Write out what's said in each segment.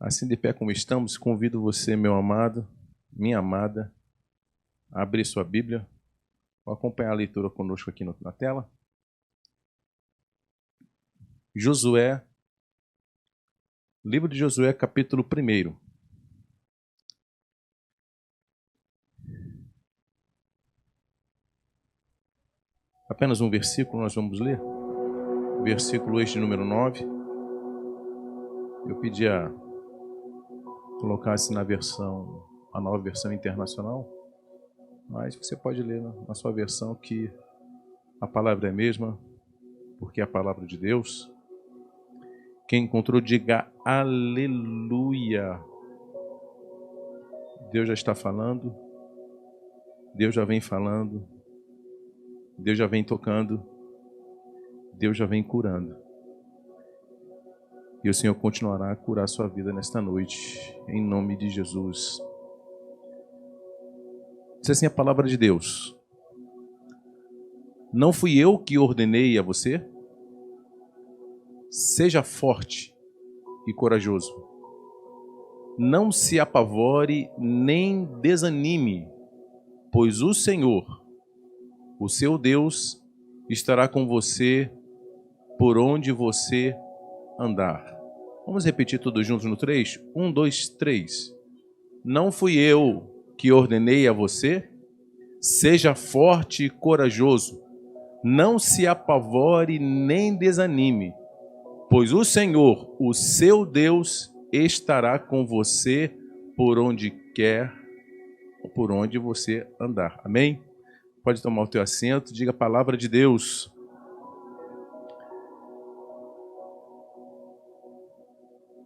Assim de pé como estamos, convido você, meu amado, minha amada, a abrir sua Bíblia, ou acompanhar a leitura conosco aqui na tela. Josué, livro de Josué, capítulo 1. Apenas um versículo nós vamos ler. Versículo este, número 9. Eu pedi a colocasse na versão, a nova versão internacional, mas você pode ler na sua versão que a palavra é a mesma, porque é a palavra de Deus. Quem encontrou, diga aleluia. Deus já está falando, Deus já vem falando, Deus já vem tocando, Deus já vem curando. E o Senhor continuará a curar a sua vida nesta noite, em nome de Jesus. Diz assim a palavra de Deus: não fui eu que ordenei a você? Seja forte e corajoso. Não se apavore nem desanime, pois o Senhor, o seu Deus, estará com você por onde você andar. Vamos repetir todos juntos no 3? 1, 2, 3. Não fui eu que ordenei a você? Seja forte e corajoso. Não se apavore nem desanime, pois o Senhor, o seu Deus, estará com você por onde quer ou por onde você andar. Amém? Pode tomar o teu assento, diga a palavra de Deus.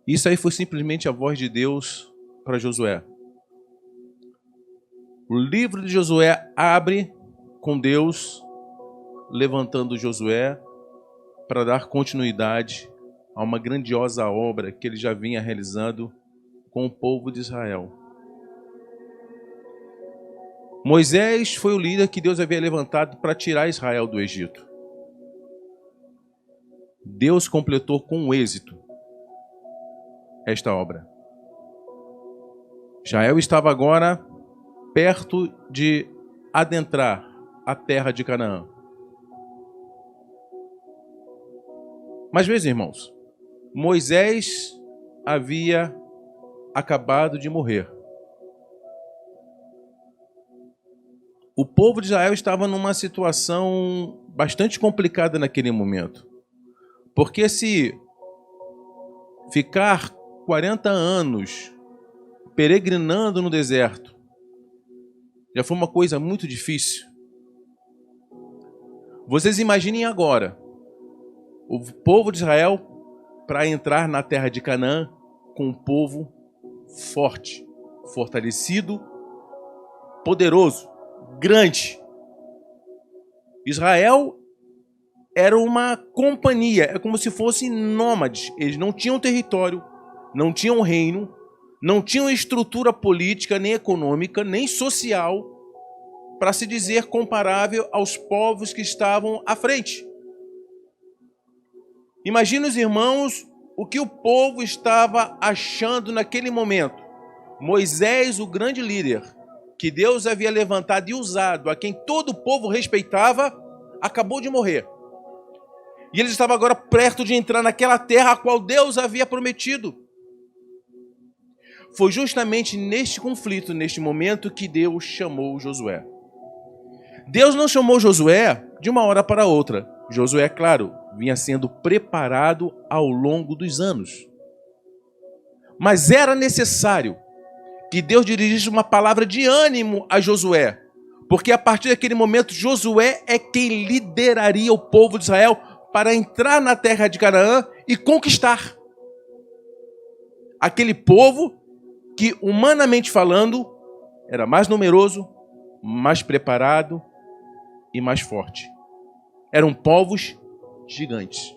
Isso aí foi simplesmente a voz de Deus para Josué. O livro de Josué abre com Deus levantando Josué para dar continuidade a uma grandiosa obra que ele já vinha realizando com o povo de Israel. Moisés foi o líder que Deus havia levantado para tirar Israel do Egito. Deus completou com êxito esta obra. Israel estava agora perto de adentrar a terra de Canaã. Mas meus irmãos, Moisés havia acabado de morrer. O povo de Israel estava numa situação bastante complicada naquele momento. Porque se ficar 40 anos peregrinando no deserto já foi uma coisa muito difícil. Vocês imaginem agora o povo de Israel para entrar na terra de Canaã com um povo forte, fortalecido, poderoso, grande. Israel era uma companhia, é como se fossem nômades. Eles não tinham território, não tinham reino, não tinham estrutura política, nem econômica, nem social, para se dizer comparável aos povos que estavam à frente. Imagina os irmãos o que o povo estava achando naquele momento. Moisés, o grande líder, que Deus havia levantado e usado, a quem todo o povo respeitava, acabou de morrer. E eles estavam agora perto de entrar naquela terra a qual Deus havia prometido. Foi justamente neste conflito, neste momento, que Deus chamou Josué. Deus não chamou Josué de uma hora para outra. Josué, claro, vinha sendo preparado ao longo dos anos. Mas era necessário que Deus dirigisse uma palavra de ânimo a Josué, porque a partir daquele momento Josué é quem lideraria o povo de Israel para entrar na terra de Canaã e conquistar aquele povo que, humanamente falando, era mais numeroso, mais preparado e mais forte. Eram povos gigantes.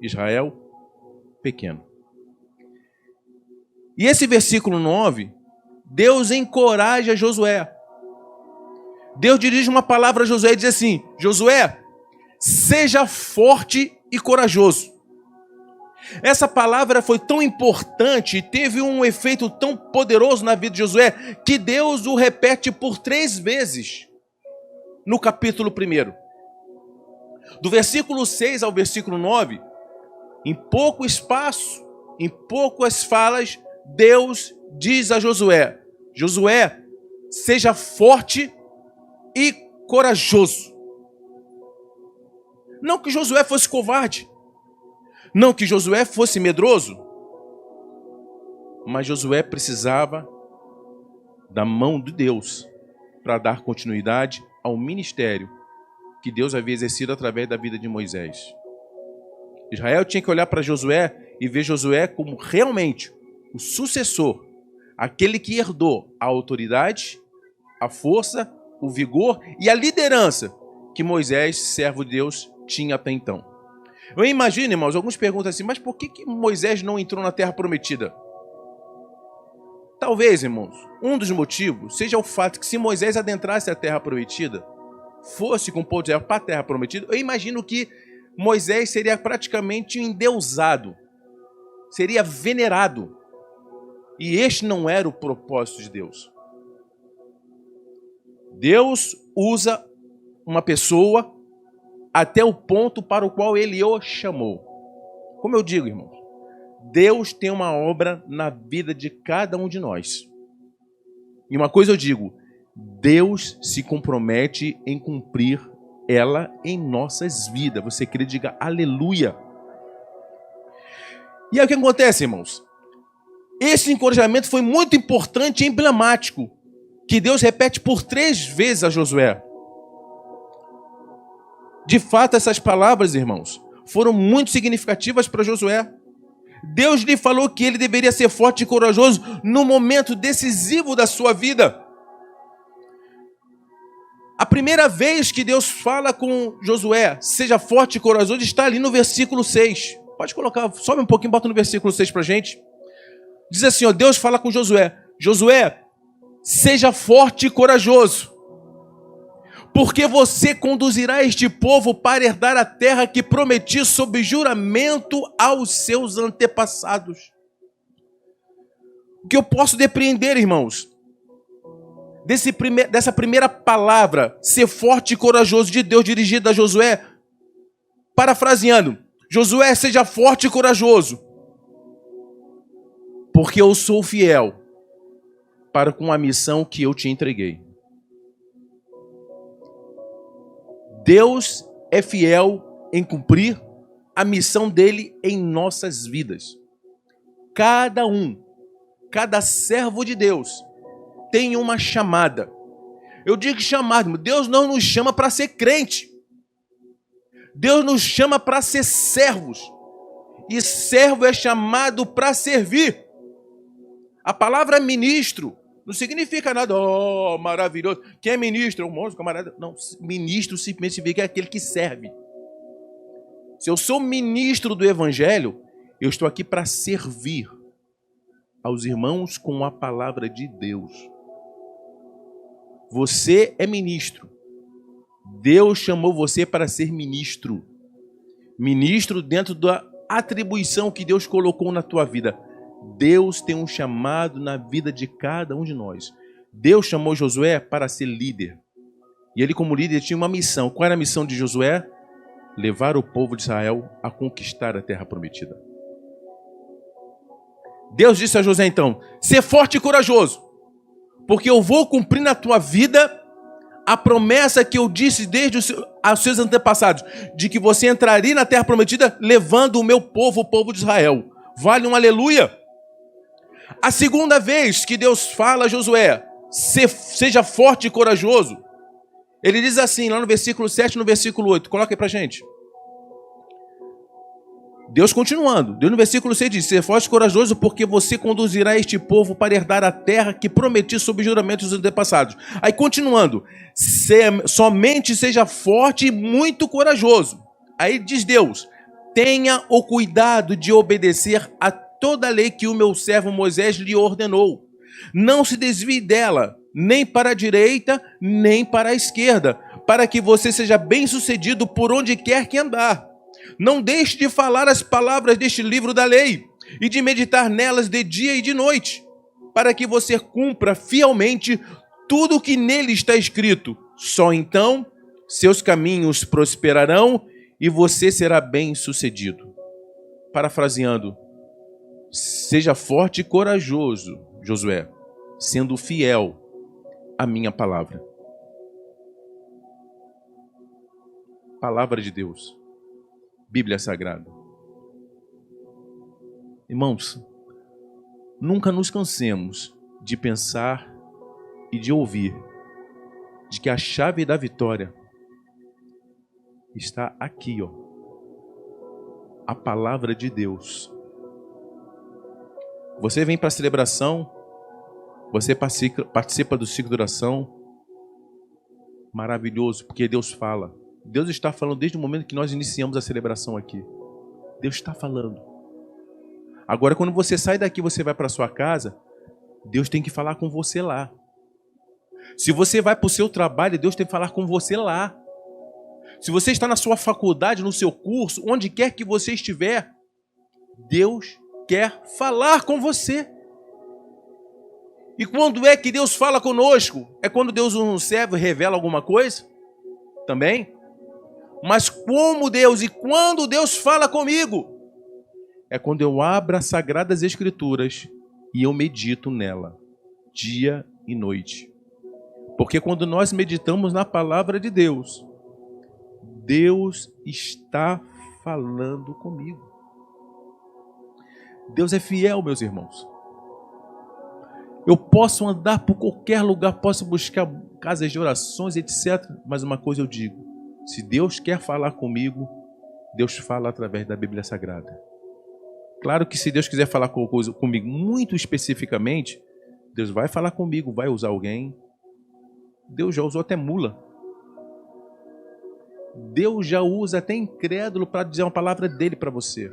Israel, pequeno. E esse versículo 9, Deus encoraja Josué. Deus dirige uma palavra a Josué e diz assim: Josué, seja forte e corajoso. Essa palavra foi tão importante e teve um efeito tão poderoso na vida de Josué que Deus o repete por 3 vezes no capítulo 1. Do versículo 6 ao versículo 9, em pouco espaço, em poucas falas, Deus diz a Josué: Josué, seja forte e corajoso. Não que Josué fosse covarde, não que Josué fosse medroso, mas Josué precisava da mão de Deus para dar continuidade ao ministério que Deus havia exercido através da vida de Moisés. Israel tinha que olhar para Josué e ver Josué como realmente o sucessor, aquele que herdou a autoridade, a força, o vigor e a liderança que Moisés, servo de Deus, tinha até então. Eu imagino, irmãos, alguns perguntam assim, mas por que Moisés não entrou na terra prometida? Talvez, irmãos, um dos motivos seja o fato que se Moisés adentrasse a terra prometida, fosse com o povo de Israel para a terra prometida, eu imagino que Moisés seria praticamente endeusado, seria venerado. E este não era o propósito de Deus. Deus usa uma pessoa até o ponto para o qual ele o chamou. Como eu digo, irmãos, Deus tem uma obra na vida de cada um de nós. E uma coisa eu digo, Deus se compromete em cumprir ela em nossas vidas. Você crê, diga aleluia. E aí o que acontece, irmãos? Esse encorajamento foi muito importante e emblemático, que Deus repete por 3 vezes a Josué. De fato, essas palavras, irmãos, foram muito significativas para Josué. Deus lhe falou que ele deveria ser forte e corajoso no momento decisivo da sua vida. A primeira vez que Deus fala com Josué, seja forte e corajoso, está ali no versículo 6. Pode colocar, sobe um pouquinho, bota no versículo 6 para a gente. Diz assim, ó, Deus fala com Josué, Josué, seja forte e corajoso, porque você conduzirá este povo para herdar a terra que prometi sob juramento aos seus antepassados. O que eu posso depreender, irmãos, dessa primeira palavra, ser forte e corajoso de Deus dirigida a Josué, parafraseando, Josué, seja forte e corajoso, porque eu sou fiel para com a missão que eu te entreguei. Deus é fiel em cumprir a missão dele em nossas vidas. Cada servo de Deus tem uma chamada. Eu digo chamada, Deus não nos chama para ser crente. Deus nos chama para ser servos. E servo é chamado para servir. A palavra ministro não significa nada, oh, maravilhoso. Quem é ministro? É um monstro, camarada. Não, ministro simplesmente significa aquele que serve. Se eu sou ministro do Evangelho, eu estou aqui para servir aos irmãos com a palavra de Deus. Você é ministro. Deus chamou você para ser ministro. Ministro dentro da atribuição que Deus colocou na tua vida. Deus tem um chamado na vida de cada um de nós. Deus chamou Josué para ser líder. E ele, como líder, tinha uma missão. Qual era a missão de Josué? Levar o povo de Israel a conquistar a terra prometida. Deus disse a Josué, então, ser forte e corajoso, porque eu vou cumprir na tua vida a promessa que eu disse desde os seus antepassados, de que você entraria na terra prometida levando o meu povo, o povo de Israel. Vale um aleluia? A segunda vez que Deus fala a Josué, seja forte e corajoso, ele diz assim, lá no versículo 7 e no versículo 8, coloca aí pra gente. Deus continuando, Deus no versículo 6 diz, ser forte e corajoso, porque você conduzirá este povo para herdar a terra que prometi sob juramento dos antepassados. Aí continuando, somente seja forte e muito corajoso. Aí diz Deus, tenha o cuidado de obedecer a toda a lei que o meu servo Moisés lhe ordenou. Não se desvie dela, nem para a direita, nem para a esquerda, para que você seja bem-sucedido por onde quer que andar. Não deixe de falar as palavras deste livro da lei e de meditar nelas de dia e de noite, para que você cumpra fielmente tudo o que nele está escrito. Só então seus caminhos prosperarão e você será bem-sucedido. Parafraseando, seja forte e corajoso, Josué, sendo fiel à minha palavra. Palavra de Deus, Bíblia Sagrada. Irmãos, nunca nos cansemos de pensar e de ouvir de que a chave da vitória está aqui, ó. A palavra de Deus. Você vem para a celebração, você participa do ciclo de oração, maravilhoso, porque Deus fala. Deus está falando desde o momento que nós iniciamos a celebração aqui. Deus está falando. Agora, quando você sai daqui, você vai para sua casa, Deus tem que falar com você lá. Se você vai para o seu trabalho, Deus tem que falar com você lá. Se você está na sua faculdade, no seu curso, onde quer que você estiver, Deus quer falar com você. E quando é que Deus fala conosco? É quando Deus nos serve e revela alguma coisa? Também? Mas como Deus e quando Deus fala comigo? É quando eu abro as Sagradas Escrituras e eu medito nela, dia e noite. Porque quando nós meditamos na palavra de Deus, Deus está falando comigo. Deus é fiel, meus irmãos. Eu posso andar por qualquer lugar, posso buscar casas de orações, etc. Mas uma coisa eu digo, se Deus quer falar comigo, Deus fala através da Bíblia Sagrada. Claro que se Deus quiser falar comigo muito especificamente, Deus vai falar comigo, vai usar alguém. Deus já usou até mula. Deus já usa até incrédulo para dizer uma palavra dele para você.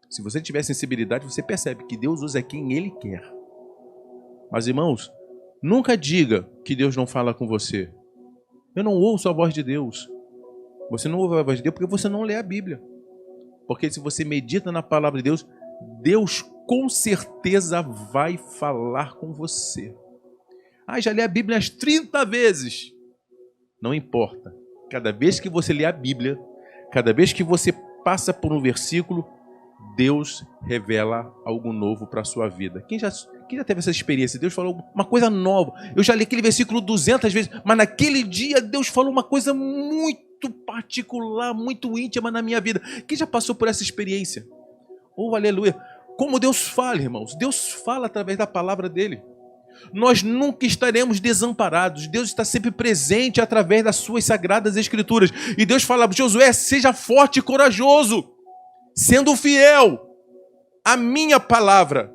Se você tiver sensibilidade, você percebe que Deus usa quem ele quer. Mas, irmãos, nunca diga que Deus não fala com você. Eu não ouço a voz de Deus. Você não ouve a voz de Deus porque você não lê a Bíblia. Porque se você medita na palavra de Deus, Deus com certeza vai falar com você. Já li a Bíblia umas 30 vezes. Não importa. Cada vez que você lê a Bíblia, cada vez que você passa por um versículo, Deus revela algo novo para a sua vida. Quem já teve essa experiência? Deus falou uma coisa nova. Eu já li aquele versículo 200 vezes, mas naquele dia Deus falou uma coisa muito particular, muito íntima na minha vida. Quem já passou por essa experiência? Oh, aleluia! Como Deus fala, irmãos. Deus fala através da palavra dele. Nós nunca estaremos desamparados. Deus está sempre presente através das suas sagradas escrituras. E Deus fala, Josué, seja forte e corajoso, sendo fiel à minha palavra.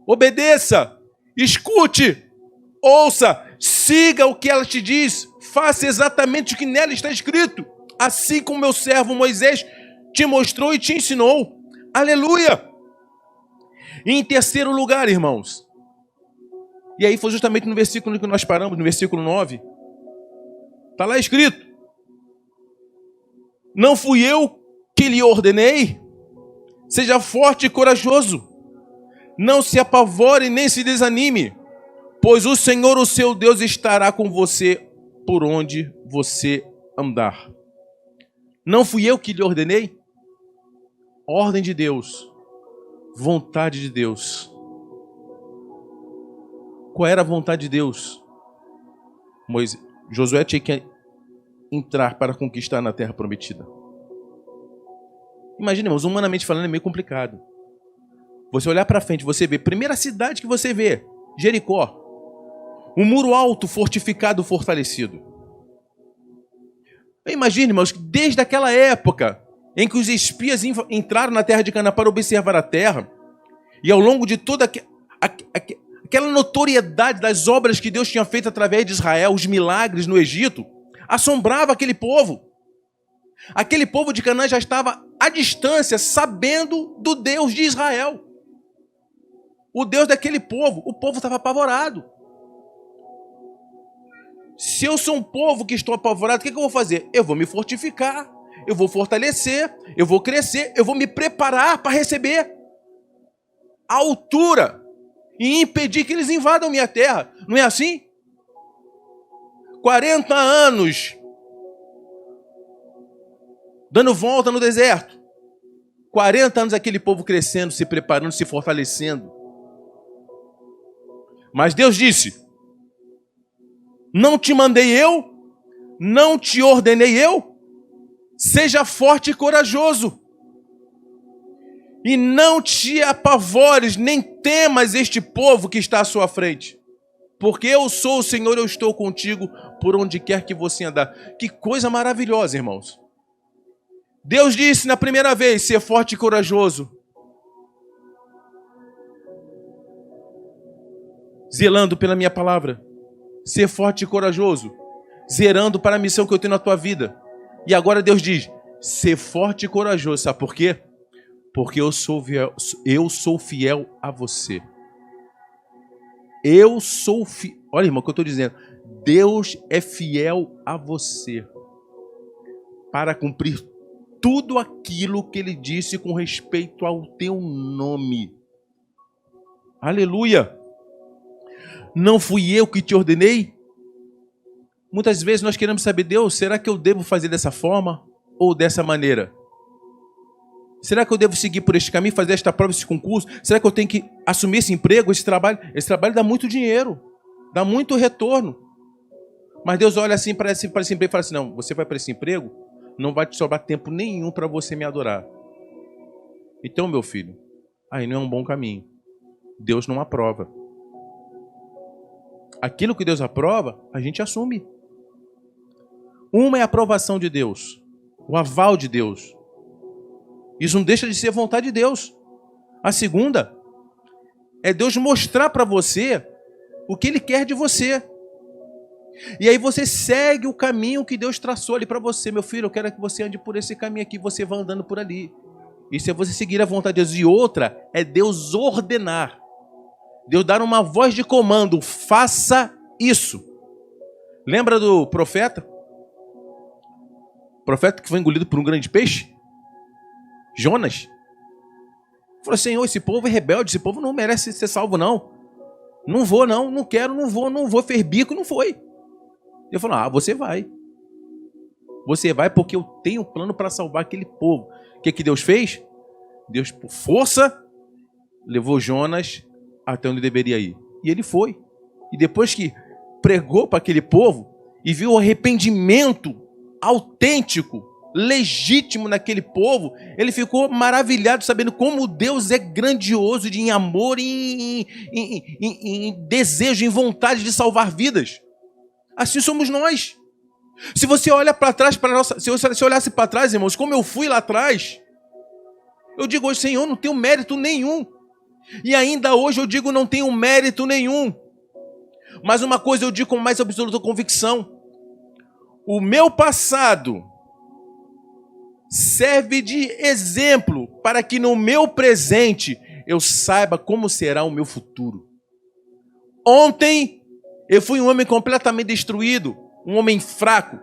Obedeça, escute, ouça, siga o que ela te diz, faça exatamente o que nela está escrito, assim como meu servo Moisés te mostrou e te ensinou. Aleluia! E em terceiro lugar, irmãos, e aí foi justamente no versículo que nós paramos, no versículo 9, está lá escrito, não fui eu que lhe ordenei? Seja forte e corajoso, não se apavore nem se desanime, pois o Senhor, o seu Deus, estará com você por onde você andar. Não fui eu que lhe ordenei? Ordem de Deus, vontade de Deus. Qual era a vontade de Deus? Josué tinha que entrar para conquistar na terra prometida. Imagina, irmãos, humanamente falando é meio complicado. Você olhar para frente, você vê, primeira cidade que você vê, Jericó. Um muro alto, fortificado, fortalecido. Imagine, irmãos, que desde aquela época em que os espias entraram na terra de Canaã para observar a terra, e ao longo de toda aquela notoriedade das obras que Deus tinha feito através de Israel, os milagres no Egito, assombrava aquele povo. Aquele povo de Canaã já estava à distância, sabendo do Deus de Israel. O Deus daquele povo, o povo estava apavorado. Se eu sou um povo que estou apavorado, o que eu vou fazer? Eu vou me fortificar. eu vou fortalecer, eu vou crescer, eu vou me preparar para receber a altura e impedir que eles invadam minha terra. Não é assim? 40 anos dando volta no deserto. 40 anos aquele povo crescendo, se preparando, se fortalecendo. Mas Deus disse: não te mandei eu? Não te ordenei eu? Seja forte e corajoso. E não te apavores, nem temas este povo que está à sua frente. Porque eu sou o Senhor, eu estou contigo por onde quer que você andar. Que coisa maravilhosa, irmãos. Deus disse na primeira vez: ser forte e corajoso. Zelando pela minha palavra. Ser forte e corajoso. Zerando para a missão que eu tenho na tua vida. E agora Deus diz: ser forte e corajoso. Sabe por quê? Porque eu sou fiel a você. Eu sou fiel. Olha, irmão, o que eu estou dizendo. Deus é fiel a você para cumprir tudo aquilo que Ele disse com respeito ao teu nome. Aleluia! Não fui eu que te ordenei? Muitas vezes nós queremos saber: Deus, será que eu devo fazer dessa forma ou dessa maneira? Será que eu devo seguir por este caminho, fazer esta prova, esse concurso? Será que eu tenho que assumir esse emprego, esse trabalho? Esse trabalho dá muito dinheiro, dá muito retorno. Mas Deus olha assim para esse emprego e fala assim: não, você vai para esse emprego, não vai te sobrar tempo nenhum para você me adorar. Então, meu filho, aí não é um bom caminho. Deus não aprova. Aquilo que Deus aprova, a gente assume. Uma é a aprovação de Deus, o aval de Deus. Isso não deixa de ser vontade de Deus. A segunda é Deus mostrar para você o que Ele quer de você. E aí você segue o caminho que Deus traçou ali para você. Meu filho, eu quero que você ande por esse caminho aqui, você vai andando por ali. Isso é você seguir a vontade de Deus. E outra é Deus ordenar. Deus dar uma voz de comando: faça isso. Lembra do profeta? O profeta que foi engolido por um grande peixe? Jonas. Falou: Senhor, esse povo é rebelde, esse povo não merece ser salvo, não. Não vou, não, não quero, não vou, fez bico, não foi. Ele falou: você vai. Você vai porque eu tenho um plano para salvar aquele povo. O que Deus fez? Deus, por força, levou Jonas até onde deveria ir. E ele foi. E depois que pregou para aquele povo e viu o arrependimento autêntico, legítimo naquele povo, ele ficou maravilhado sabendo como Deus é grandioso em amor, em desejo, em vontade de salvar vidas. Assim somos nós. Se você olha para trás, se você olhasse para trás, irmãos, como eu fui lá atrás, eu digo hoje: Senhor, não tenho mérito nenhum. E ainda hoje eu digo: não tenho mérito nenhum. Mas uma coisa eu digo com mais absoluta convicção: o meu passado serve de exemplo para que no meu presente eu saiba como será o meu futuro. Ontem eu fui um homem completamente destruído, um homem fraco,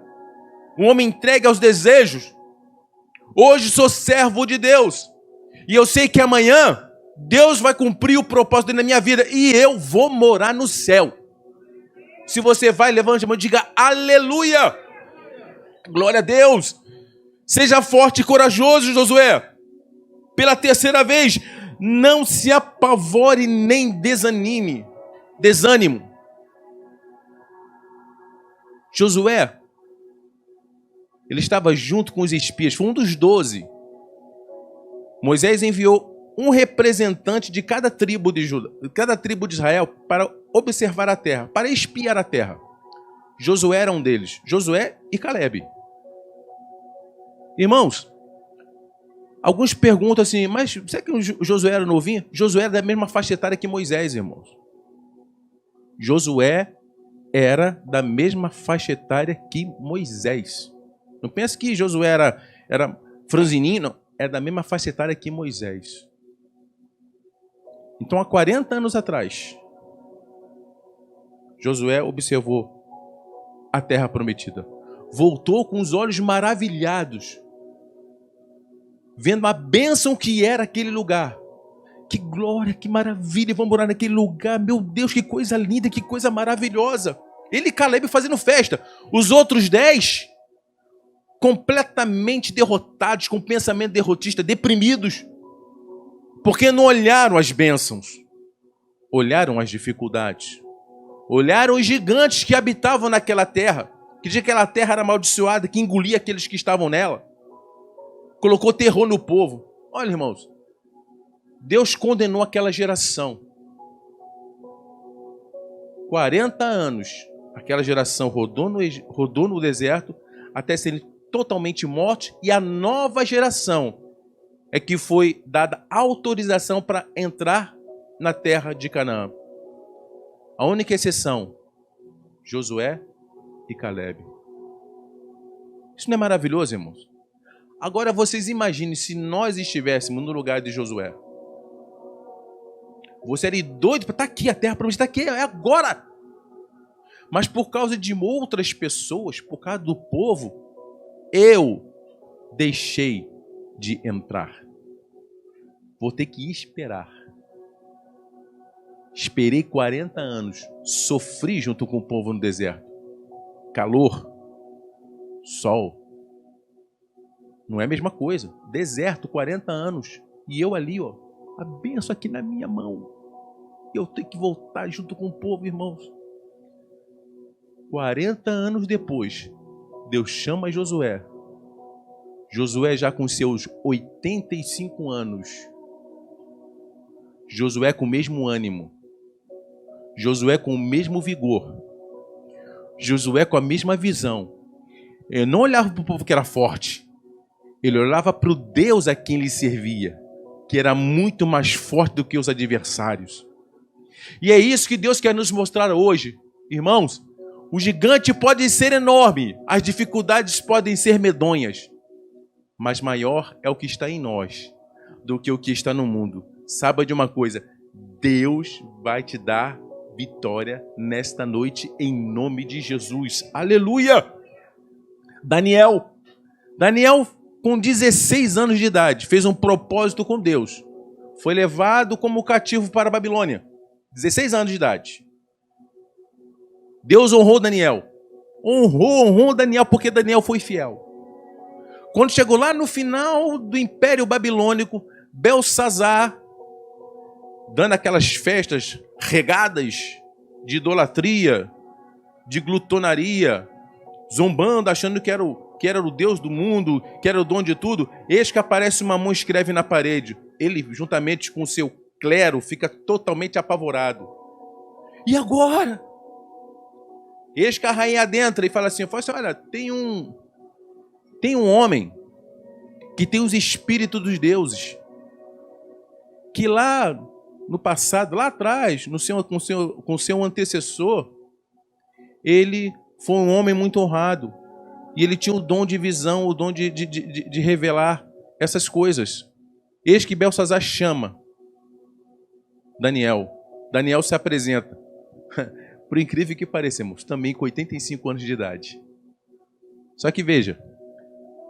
um homem entregue aos desejos. Hoje sou servo de Deus e eu sei que amanhã Deus vai cumprir o propósito na minha vida e eu vou morar no céu. Se você vai, levante a mão e diga: aleluia! Glória a Deus! Seja forte e corajoso, Josué. Pela terceira vez, não se apavore nem desânimo. Josué, ele estava junto com os espias, foi um dos 12. Moisés enviou um representante de cada tribo de Judá, cada tribo de Israel, para observar a terra, para espiar a terra. Josué era um deles, Josué e Calebe. Irmãos, alguns perguntam assim: mas será que o Josué era novinho? Josué era da mesma faixa etária que Moisés, irmãos. Josué era da mesma faixa etária que Moisés. Não pensa que Josué era franzininho, não. Era da mesma faixa etária que Moisés. Então, há 40 anos atrás, Josué observou a terra prometida. Voltou com os olhos maravilhados vendo a bênção que era aquele lugar. Que glória, que maravilha, vamos morar naquele lugar. Meu Deus, que coisa linda, que coisa maravilhosa. Ele e Caleb fazendo festa. Os outros 10, completamente derrotados, com pensamento derrotista, deprimidos. Porque não olharam as bênçãos. Olharam as dificuldades. Olharam os gigantes que habitavam naquela terra. Que dizia que aquela terra era amaldiçoada, que engolia aqueles que estavam nela. Colocou terror no povo. Olha, irmãos, Deus condenou aquela geração. 40 anos, aquela geração rodou no deserto até serem totalmente mortos, e a nova geração é que foi dada autorização para entrar na terra de Canaã. A única exceção, Josué e Caleb. Isso não é maravilhoso, irmãos? Agora vocês imaginem se nós estivéssemos no lugar de Josué. Você era doido para estar aqui, a terra prometida está aqui, é agora. Mas por causa de outras pessoas, por causa do povo, eu deixei de entrar. Vou ter que esperar. Esperei 40 anos, sofri junto com o povo no deserto. Calor, sol, não é a mesma coisa. Deserto, 40 anos, e eu ali, ó, a bênção aqui na minha mão. Eu tenho que voltar junto com o povo, irmãos. 40 anos depois, Deus chama Josué. Josué já com seus 85 anos. Josué com o mesmo ânimo. Josué com o mesmo vigor. Josué com a mesma visão. Ele não olhava para o povo que era forte. Ele olhava para o Deus a quem ele servia, que era muito mais forte do que os adversários. E é isso que Deus quer nos mostrar hoje. Irmãos, o gigante pode ser enorme, as dificuldades podem ser medonhas, mas maior é o que está em nós do que o que está no mundo. Saiba de uma coisa, Deus vai te dar vitória nesta noite em nome de Jesus. Aleluia! Daniel, com 16 anos de idade, fez um propósito com Deus. Foi levado como cativo para a Babilônia. 16 anos de idade. Deus honrou Daniel. Honrou Daniel porque Daniel foi fiel. Quando chegou lá no final do Império Babilônico, Belsazar, dando aquelas festas regadas de idolatria, de glutonaria, zombando, achando que era o Deus do mundo, que era o dono de tudo, eis que aparece uma mão e escreve na parede. Ele, juntamente com o seu clero, fica totalmente apavorado. E agora? Eis que a rainha adentra e fala assim, olha, tem um homem que tem os espíritos dos deuses, que lá no passado, lá atrás, com seu antecessor, ele foi um homem muito honrado. E ele tinha o dom de visão, o dom de revelar essas coisas. Eis que Belsazar chama Daniel. Daniel se apresenta. Por incrível que pareça, irmãos, também com 85 anos de idade. Só que veja,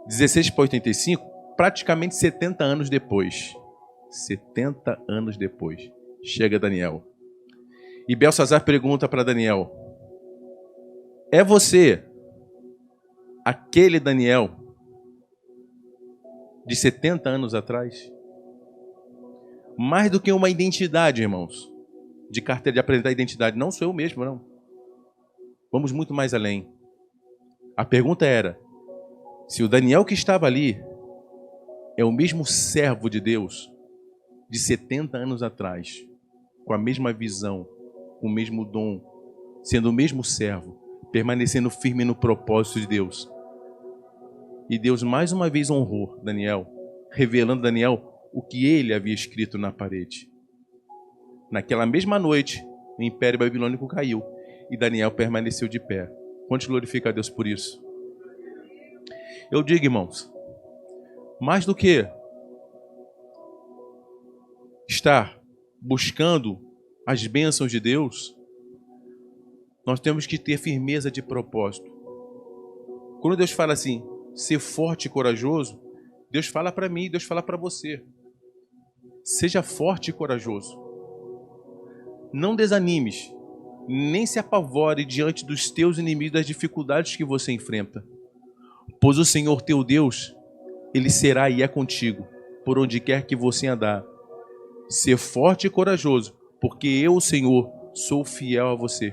16 para 85, praticamente 70 anos depois. 70 anos depois, chega Daniel. E Belsazar pergunta para Daniel, é você aquele Daniel de 70 anos atrás? Mais do que uma identidade, irmãos, de carteira de apresentar identidade, não sou eu mesmo, não. Vamos muito mais além. A pergunta era, se o Daniel que estava ali é o mesmo servo de Deus de 70 anos atrás, com a mesma visão, com o mesmo dom, sendo o mesmo servo, permanecendo firme no propósito de Deus. E Deus mais uma vez honrou Daniel, revelando a Daniel o que ele havia escrito na parede. Naquela mesma noite, o Império Babilônico caiu e Daniel permaneceu de pé. Quanto glorifica a Deus por isso? Eu digo, irmãos, mais do que estar buscando as bênçãos de Deus, nós temos que ter firmeza de propósito. Quando Deus fala assim, ser forte e corajoso, Deus fala para mim, Deus fala para você. Seja forte e corajoso. Não desanimes, nem se apavore diante dos teus inimigos, das dificuldades que você enfrenta. Pois o Senhor teu Deus, Ele será e é contigo, por onde quer que você andar. Ser forte e corajoso, porque eu, o Senhor, sou fiel a você.